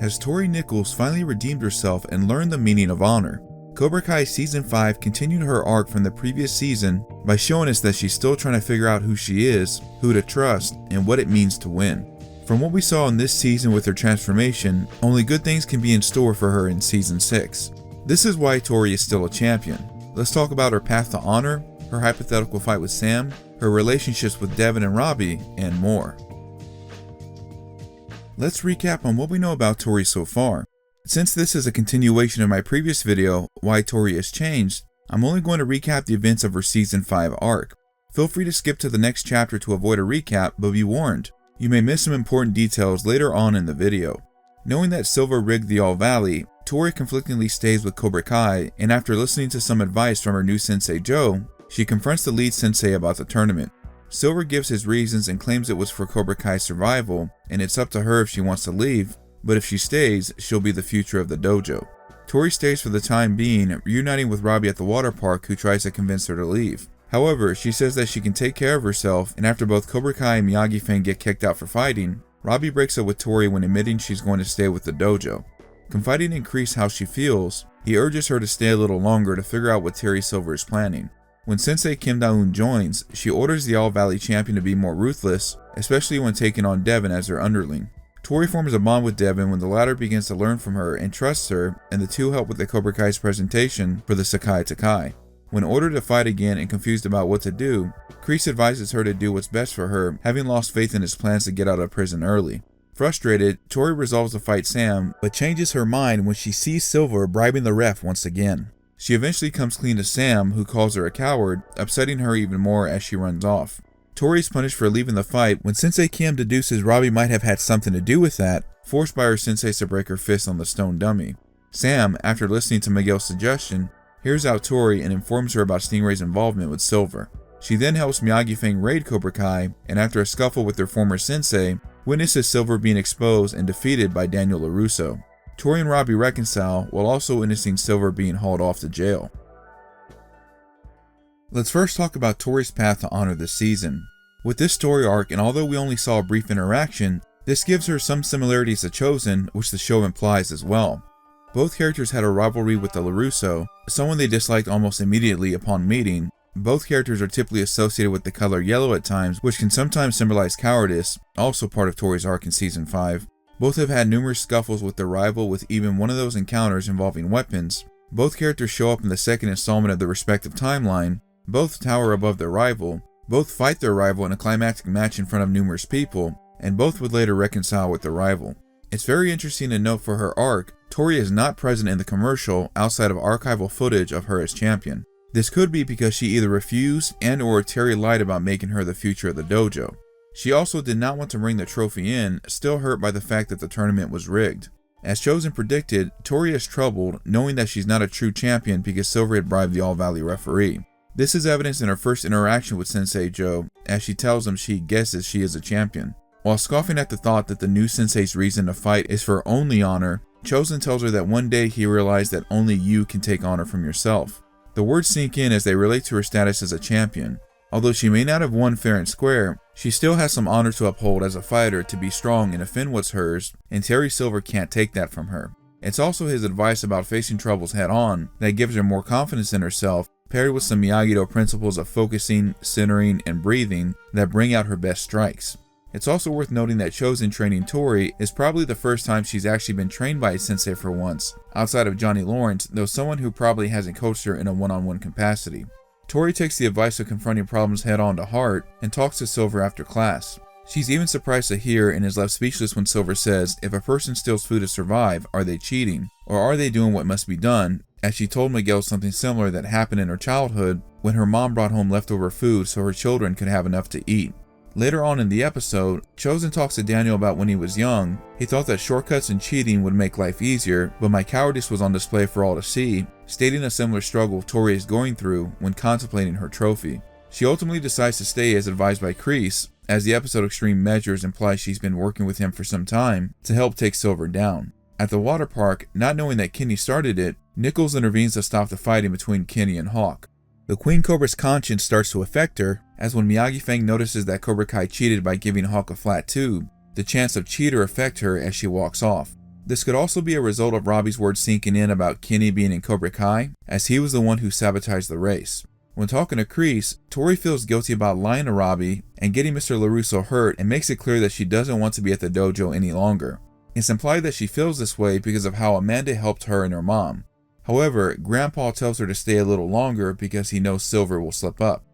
Has Tory Nichols finally redeemed herself and learned the meaning of honor? Cobra Kai Season 5 continued her arc from the previous season by showing us that she's still trying to figure out who she is, who to trust, and what it means to win. From what we saw in this season with her transformation, only good things can be in store for her in Season 6. This is why Tory is still a champion. Let's talk about her path to honor, her hypothetical fight with Sam, her relationships with Devon and Robby, and more. Let's recap on what we know about Tory so far. Since this is a continuation of my previous video, Why Tory Has Changed, I'm only going to recap the events of her Season 5 arc. Feel free to skip to the next chapter to avoid a recap, but be warned, you may miss some important details later on in the video. Knowing that Silver rigged the All Valley, Tory conflictingly stays with Cobra Kai, and after listening to some advice from her new sensei Joe, she confronts the lead sensei about the tournament. Silver gives his reasons and claims it was for Cobra Kai's survival, and it's up to her if she wants to leave, but if she stays, she'll be the future of the dojo. Tory stays for the time being, reuniting with Robby at the water park, who tries to convince her to leave. However, she says that she can take care of herself, and after both Cobra Kai and Miyagi-Fang get kicked out for fighting, Robby breaks up with Tory when admitting she's going to stay with the dojo. Confiding in Kreese how she feels, he urges her to stay a little longer to figure out what Terry Silver is planning. When Sensei Kim Da-eun joins, she orders the All Valley champion to be more ruthless, especially when taking on Devon as her underling. Tory forms a bond with Devon when the latter begins to learn from her and trusts her, and the two help with the Cobra Kai's presentation for the Sekai Takai. When ordered to fight again and confused about what to do, Kreese advises her to do what's best for her, having lost faith in his plans to get out of prison early. Frustrated, Tory resolves to fight Sam, but changes her mind when she sees Silver bribing the ref once again. She eventually comes clean to Sam, who calls her a coward, upsetting her even more as she runs off. Tory is punished for leaving the fight when Sensei Kim deduces Robby might have had something to do with that, forced by her senseis to break her fist on the stone dummy. Sam, after listening to Miguel's suggestion, hears out Tory and informs her about Stingray's involvement with Silver. She then helps Miyagi-Fang raid Cobra Kai, and after a scuffle with their former sensei, witnesses Silver being exposed and defeated by Daniel LaRusso. Tory and Robby reconcile, while also witnessing Silver being hauled off to jail. Let's first talk about Tory's path to honor this season. With this story arc, and although we only saw a brief interaction, this gives her some similarities to Chosen, which the show implies as well. Both characters had a rivalry with the LaRusso, someone they disliked almost immediately upon meeting. Both characters are typically associated with the color yellow at times, which can sometimes symbolize cowardice, also part of Tory's arc in Season 5. Both have had numerous scuffles with their rival, with even one of those encounters involving weapons. Both characters show up in the second installment of the respective timeline. Both tower above their rival. Both fight their rival in a climactic match in front of numerous people, and both would later reconcile with their rival. It's very interesting to note for her arc, Tory is not present in the commercial outside of archival footage of her as champion. This could be because she either refused and/or Terry lied about making her the future of the dojo. She also did not want to bring the trophy in, still hurt by the fact that the tournament was rigged. As Chosen predicted, Tory is troubled, knowing that she's not a true champion because Silver had bribed the All Valley referee. This is evidenced in her first interaction with Sensei Joe, as she tells him she guesses she is a champion. While scoffing at the thought that the new sensei's reason to fight is for only honor, Chosen tells her that one day he realized that only you can take honor from yourself. The words sink in as they relate to her status as a champion. Although she may not have won fair and square, she still has some honor to uphold as a fighter, to be strong and defend what's hers, and Terry Silver can't take that from her. It's also his advice about facing troubles head on that gives her more confidence in herself, paired with some Miyagi-Do principles of focusing, centering, and breathing that bring out her best strikes. It's also worth noting that Chosen training Tory is probably the first time she's actually been trained by a sensei for once, outside of Johnny Lawrence, though someone who probably hasn't coached her in a one-on-one capacity. Tory takes the advice of confronting problems head on to heart and talks to Silver after class. She's even surprised to hear and is left speechless when Silver says if a person steals food to survive, are they cheating? Or are they doing what must be done? As she told Miguel something similar that happened in her childhood when her mom brought home leftover food so her children could have enough to eat. Later on in the episode, Chosen talks to Daniel about when he was young. He thought that shortcuts and cheating would make life easier, but my cowardice was on display for all to see, stating a similar struggle Tory is going through when contemplating her trophy. She ultimately decides to stay as advised by Kreese, as the episode Extreme Measures implies she's been working with him for some time to help take Silver down. At the water park, not knowing that Kenny started it, Nichols intervenes to stop the fighting between Kenny and Hawk. The Queen Cobra's conscience starts to affect her, as when Miyagi-Fang notices that Cobra Kai cheated by giving Hawk a flat tube, the chants of cheater affect her as she walks off. This could also be a result of Robby's words sinking in about Kenny being in Cobra Kai, as he was the one who sabotaged the race. When talking to Kreese, Tory feels guilty about lying to Robby and getting Mr. LaRusso hurt, and makes it clear that she doesn't want to be at the dojo any longer. It's implied that she feels this way because of how Amanda helped her and her mom. However, Grandpa tells her to stay a little longer because he knows Silver will slip up.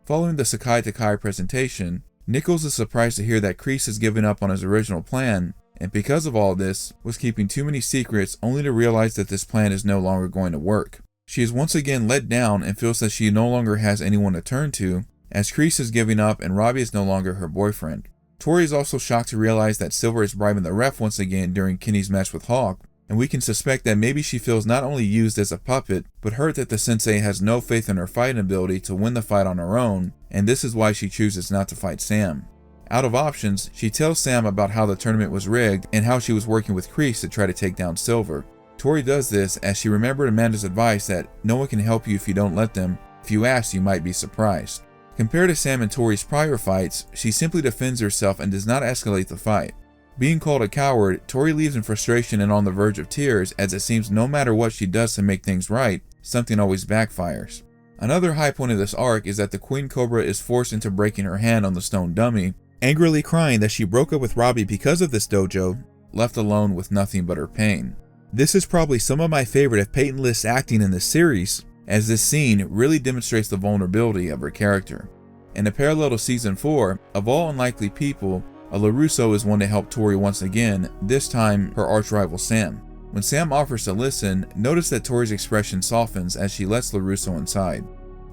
Following the Sakai Takai presentation, Nichols is surprised to hear that Kreese has given up on his original plan, and because of all this, was keeping too many secrets, only to realize that this plan is no longer going to work. She is once again let down and feels that she no longer has anyone to turn to, as Kreese is giving up and Robby is no longer her boyfriend. Tory is also shocked to realize that Silver is bribing the ref once again during Kenny's match with Hawk, and we can suspect that maybe she feels not only used as a puppet, but hurt that the sensei has no faith in her fighting ability to win the fight on her own, and this is why she chooses not to fight Sam. Out of options, she tells Sam about how the tournament was rigged and how she was working with Kreese to try to take down Silver. Tory does this as she remembered Amanda's advice that no one can help you if you don't let them. If you ask, you might be surprised. Compared to Sam and Tory's prior fights, she simply defends herself and does not escalate the fight. Being called a coward, Tory leaves in frustration and on the verge of tears, as it seems no matter what she does to make things right, something always backfires. Another high point of this arc is that the Queen Cobra is forced into breaking her hand on the stone dummy, angrily crying that she broke up with Robby because of this dojo, left alone with nothing but her pain. This is probably some of my favorite of Peyton List's acting in this series, as this scene really demonstrates the vulnerability of her character. In a parallel to season 4, of all unlikely people, a LaRusso is one to help Tory once again, this time her arch-rival Sam. When Sam offers to listen, notice that Tory's expression softens as she lets LaRusso inside.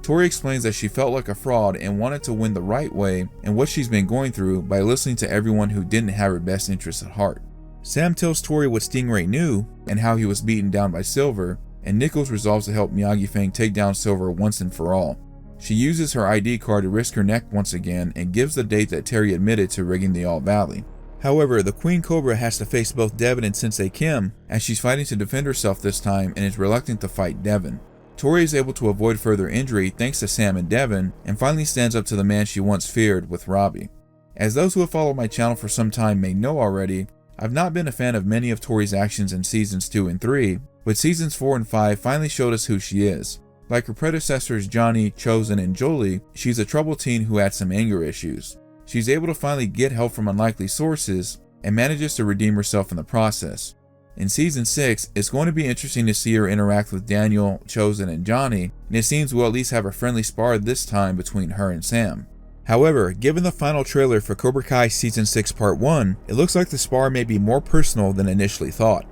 Tory explains that she felt like a fraud and wanted to win the right way and what she's been going through by listening to everyone who didn't have her best interests at heart. Sam tells Tory what Stingray knew and how he was beaten down by Silver, and Nichols resolves to help Miyagi-Fang take down Silver once and for all. She uses her ID card to risk her neck once again and gives the date that Terry admitted to rigging the All Valley. However, the Queen Cobra has to face both Devon and Sensei Kim, as she's fighting to defend herself this time and is reluctant to fight Devon. Tory is able to avoid further injury thanks to Sam and Devon, and finally stands up to the man she once feared with Robby. As those who have followed my channel for some time may know already, I've not been a fan of many of Tory's actions in seasons 2 and 3, but seasons 4 and 5 finally showed us who she is. Like her predecessors Johnny, Chosen, and Jolie, she's a troubled teen who had some anger issues. She's able to finally get help from unlikely sources, and manages to redeem herself in the process. In season 6, it's going to be interesting to see her interact with Daniel, Chosen, and Johnny, and it seems we'll at least have a friendly spar this time between her and Sam. However, given the final trailer for Cobra Kai Season 6 Part 1, it looks like the spar may be more personal than initially thought.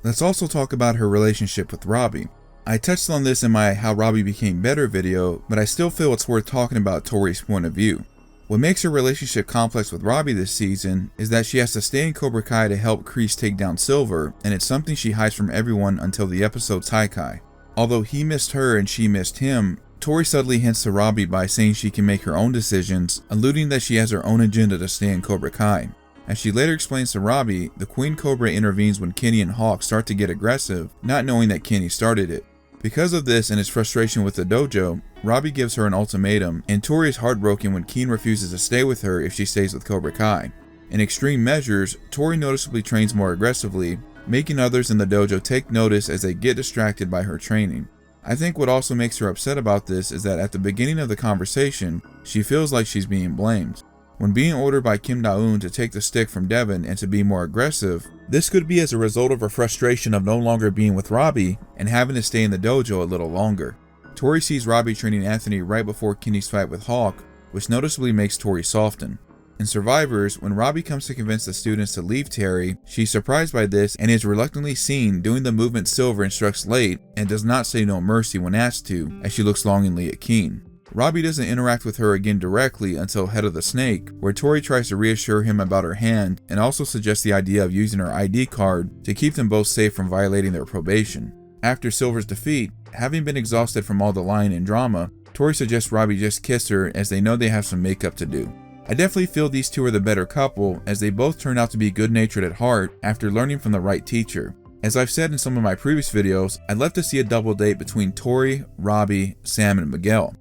Let's also talk about her relationship with Robby. I touched on this in my How Robby Became Better video, but I still feel it's worth talking about Tory's point of view. What makes her relationship complex with Robby this season is that she has to stay in Cobra Kai to help Kreese take down Silver, and it's something she hides from everyone until the episode Taikai. Although he missed her and she missed him, Tory subtly hints to Robby by saying she can make her own decisions, alluding that she has her own agenda to stay in Cobra Kai. As she later explains to Robby, the Queen Cobra intervenes when Kenny and Hawk start to get aggressive, not knowing that Kenny started it. Because of this and his frustration with the dojo, Robby gives her an ultimatum, and Tory is heartbroken when Keen refuses to stay with her if she stays with Cobra Kai. In extreme measures, Tory noticeably trains more aggressively, making others in the dojo take notice as they get distracted by her training. I think what also makes her upset about this is that at the beginning of the conversation, she feels like she's being blamed. When being ordered by Kim Da-eun to take the stick from Devon and to be more aggressive, this could be as a result of her frustration of no longer being with Robby and having to stay in the dojo a little longer. Tory sees Robby training Anthony right before Kenny's fight with Hawk, which noticeably makes Tory soften. In Survivors, when Robby comes to convince the students to leave Terry, she's surprised by this and is reluctantly seen doing the movement Silver instructs late and does not say no mercy when asked to, as she looks longingly at Keen. Robby doesn't interact with her again directly until Head of the Snake, where Tory tries to reassure him about her hand and also suggests the idea of using her ID card to keep them both safe from violating their probation. After Silver's defeat, having been exhausted from all the lying and drama, Tory suggests Robby just kiss her as they know they have some makeup to do. I definitely feel these two are the better couple, as they both turn out to be good-natured at heart after learning from the right teacher. As I've said in some of my previous videos, I'd love to see a double date between Tory, Robby, Sam, and Miguel.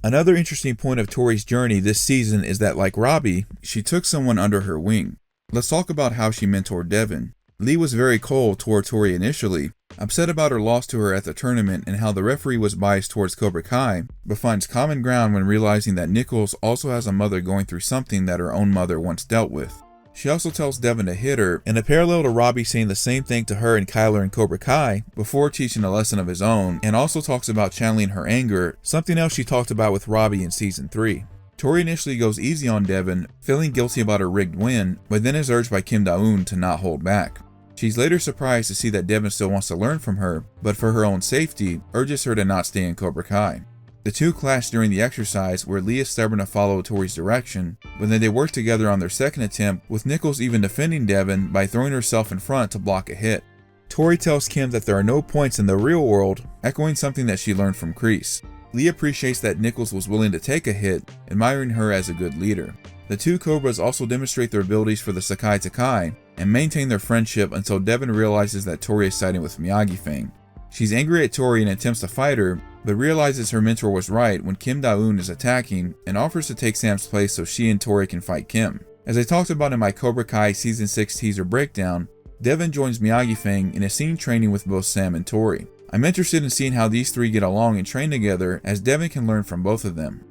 Another interesting point of Tory's journey this season is that, like Robby, she took someone under her wing. Let's talk about how she mentored Devon. Lee was very cold toward Tory initially, upset about her loss to her at the tournament and how the referee was biased towards Cobra Kai, but finds common ground when realizing that Nichols also has a mother going through something that her own mother once dealt with. She also tells Devon to hit her, in a parallel to Robby saying the same thing to her and Kyler in Cobra Kai before teaching a lesson of his own, and also talks about channeling her anger, something else she talked about with Robby in Season 3. Tory initially goes easy on Devon, feeling guilty about her rigged win, but then is urged by Kim Da-eun to not hold back. She's later surprised to see that Devon still wants to learn from her, but for her own safety, urges her to not stay in Cobra Kai. The two clash during the exercise where Lee is stubborn to follow Tory's direction, but then they work together on their second attempt, with Nichols even defending Devon by throwing herself in front to block a hit. Tory tells Kim that there are no points in the real world, echoing something that she learned from Kreese. Lee appreciates that Nichols was willing to take a hit, admiring her as a good leader. The two Cobras also demonstrate their abilities for the Sekai Takai, and maintain their friendship until Devon realizes that Tory is siding with Miyagi-Fang. She's angry at Tory and attempts to fight her, but realizes her mentor was right when Kim Da-eun is attacking and offers to take Sam's place so she and Tory can fight Kim. As I talked about in my Cobra Kai Season 6 teaser breakdown, Devon joins Miyagi-Fang and is seen training with both Sam and Tory. I'm interested in seeing how these three get along and train together, as Devon can learn from both of them.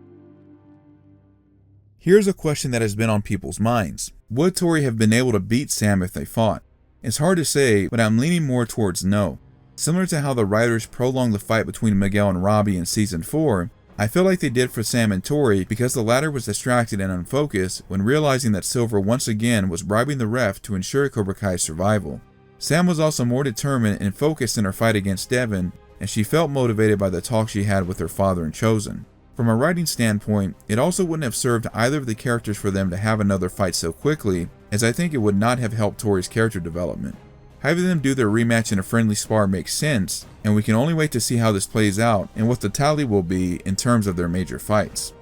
Here's a question that has been on people's minds. Would Tory have been able to beat Sam if they fought? It's hard to say, but I'm leaning more towards no. Similar to how the writers prolonged the fight between Miguel and Robby in Season 4, I feel like they did for Sam and Tory because the latter was distracted and unfocused when realizing that Silver once again was bribing the ref to ensure Cobra Kai's survival. Sam was also more determined and focused in her fight against Devon, and she felt motivated by the talk she had with her father and Chosen. From a writing standpoint, it also wouldn't have served either of the characters for them to have another fight so quickly, as I think it would not have helped Tory's character development. Having them do their rematch in a friendly spar makes sense, and we can only wait to see how this plays out and what the tally will be in terms of their major fights.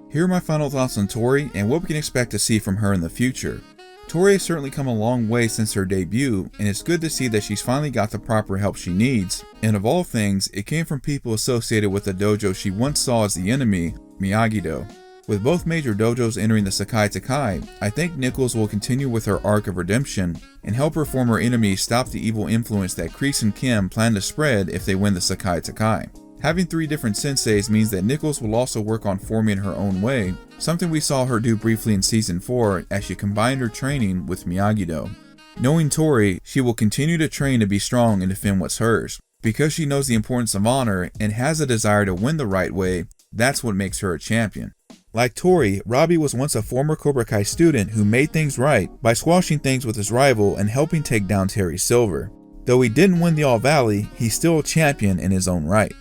Here are my final thoughts on Tory and what we can expect to see from her in the future. Tory has certainly come a long way since her debut, and it's good to see that she's finally got the proper help she needs, and of all things, it came from people associated with the dojo she once saw as the enemy, Miyagi-Do. With both major dojos entering the Sekai Takai, I think Nichols will continue with her arc of redemption and help her former enemies stop the evil influence that Kreese and Kim plan to spread if they win the Sekai Takai. Having three different senseis means that Nichols will also work on forming her own way, something we saw her do briefly in Season 4 as she combined her training with Miyagi-Do. Knowing Tory, she will continue to train to be strong and defend what's hers. Because she knows the importance of honor and has a desire to win the right way, that's what makes her a champion. Like Tory, Robby was once a former Cobra Kai student who made things right by squashing things with his rival and helping take down Terry Silver. Though he didn't win the All Valley, he's still a champion in his own right.